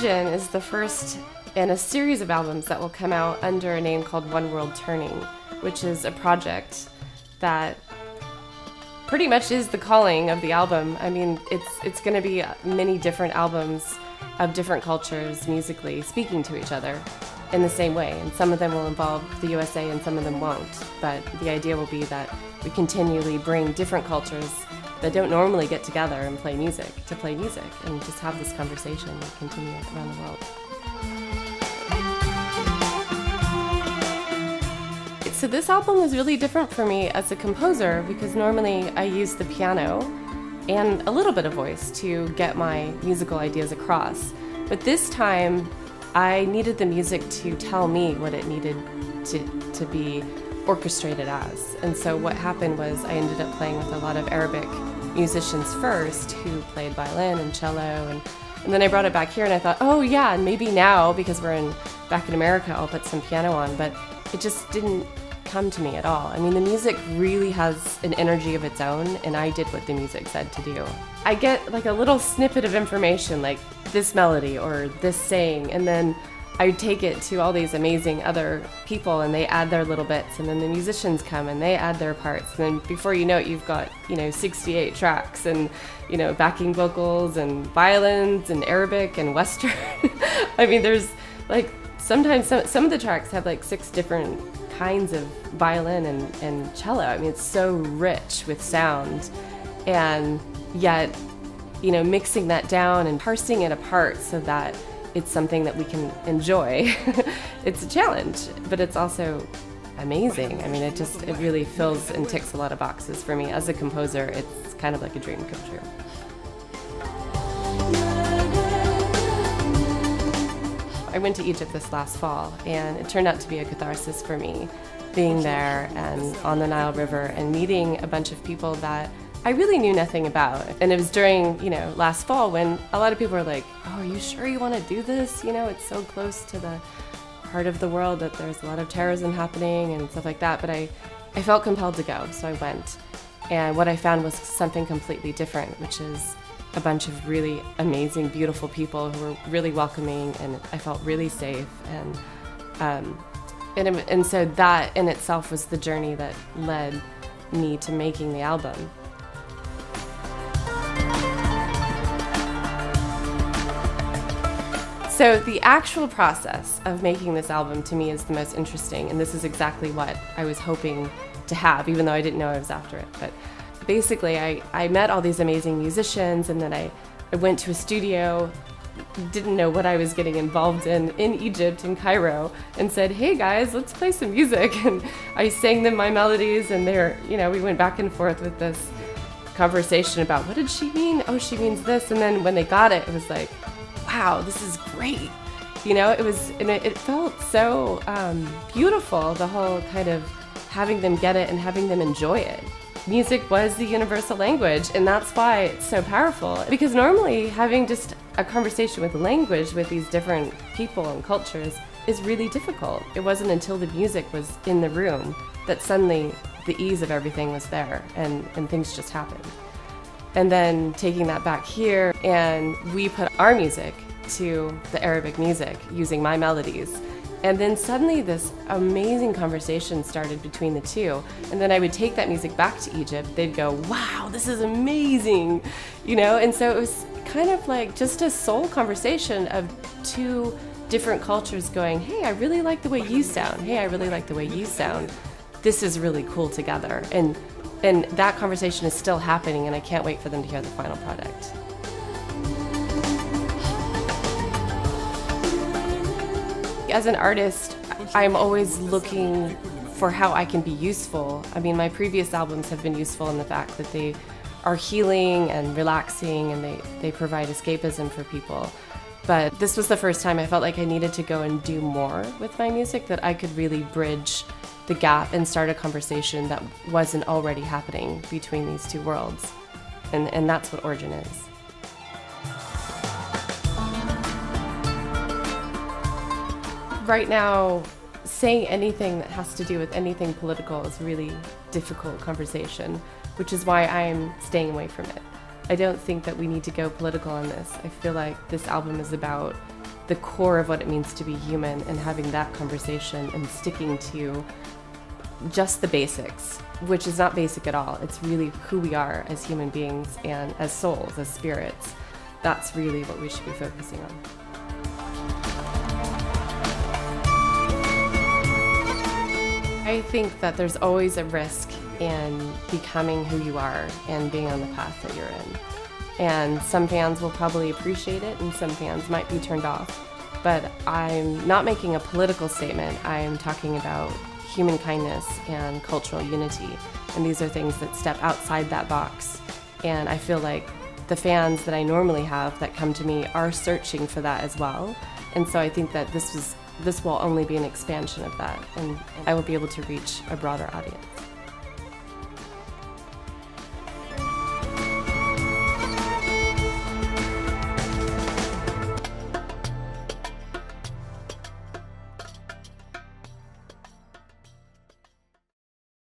Origin is the first in a series of albums that will come out under a name called One World Turning, which is a project that pretty much is the calling of the album. I mean, it's going to be many different albums of different cultures musically speaking to each other in the same way, and some of them will involve the USA and some of them won't, but the idea will be that we continually bring different cultures that don't normally get together and play music and just have this conversation and continue it around the world. So this album was really different for me as a composer because normally I use the piano and a little bit of voice to get my musical ideas across. But this time I needed the music to tell me what it needed to be orchestrated as. And so what happened was I ended up playing with a lot of Arabic musicians first who played violin and cello, and then I brought it back here and I thought, oh yeah, and maybe now because we're back in America I'll put some piano on, but it just didn't come to me at all. I mean, the music really has an energy of its own, and I did what the music said to do. I get like a little snippet of information, like this melody or this saying, and then I take it to all these amazing other people and they add their little bits, and then the musicians come and they add their parts, and then before you know it, you've got, 68 tracks and, backing vocals and violins and Arabic and Western. I mean, there's like, sometimes some of the tracks have like 6 different kinds of violin and cello. I mean, it's so rich with sound, and yet, mixing that down and parsing it apart so that it's something that we can enjoy. It's a challenge, but it's also amazing. I mean, it really fills and ticks a lot of boxes for me. As a composer, it's kind of like a dream come true. I went to Egypt this last fall, and it turned out to be a catharsis for me, being there and on the Nile River and meeting a bunch of people that I really knew nothing about. And it was during, last fall when a lot of people were like, oh, are you sure you want to do this? It's so close to the part of the world that there's a lot of terrorism happening and stuff like that. But I felt compelled to go, so I went. And what I found was something completely different, which is a bunch of really amazing, beautiful people who were really welcoming, and I felt really safe. And so that in itself was the journey that led me to making the album. So the actual process of making this album to me is the most interesting, and this is exactly what I was hoping to have, even though I didn't know I was after it. But basically, I met all these amazing musicians, and then I went to a studio, didn't know what I was getting involved in Egypt, in Cairo, and said, hey guys, let's play some music. And I sang them my melodies, and we went back and forth with this conversation about what did she mean? Oh, she means this. And then when they got it, it was like, wow, this is great. It felt so beautiful, the whole kind of having them get it and having them enjoy it. Music was the universal language, and that's why it's so powerful. Because normally having just a conversation with language with these different people and cultures is really difficult. It wasn't until the music was in the room that suddenly the ease of everything was there and things just happened. And then taking that back here, and we put our music to the Arabic music using my melodies. And then suddenly this amazing conversation started between the two. And then I would take that music back to Egypt. They'd go, wow, this is amazing, And so it was kind of like just a soul conversation of two different cultures going, hey, I really like the way you sound. Hey, I really like the way you sound. This is really cool together. And that conversation is still happening, and I can't wait for them to hear the final product. As an artist, I'm always looking for how I can be useful. I mean, my previous albums have been useful in the fact that they are healing and relaxing, and they provide escapism for people. But this was the first time I felt like I needed to go and do more with my music, that I could really bridge the gap and start a conversation that wasn't already happening between these two worlds. And that's what Origin is. Right now, saying anything that has to do with anything political is a really difficult conversation, which is why I'm staying away from it. I don't think that we need to go political on this. I feel like this album is about the core of what it means to be human and having that conversation and sticking to just the basics, which is not basic at all. It's really who we are as human beings and as souls, as spirits. That's really what we should be focusing on. I think that there's always a risk in becoming who you are and being on the path that you're in. And some fans will probably appreciate it and some fans might be turned off. But I'm not making a political statement. I'm talking about human kindness and cultural unity. And these are things that step outside that box. And I feel like the fans that I normally have that come to me are searching for that as well. And so I think that this will only be an expansion of that, and I will be able to reach a broader audience.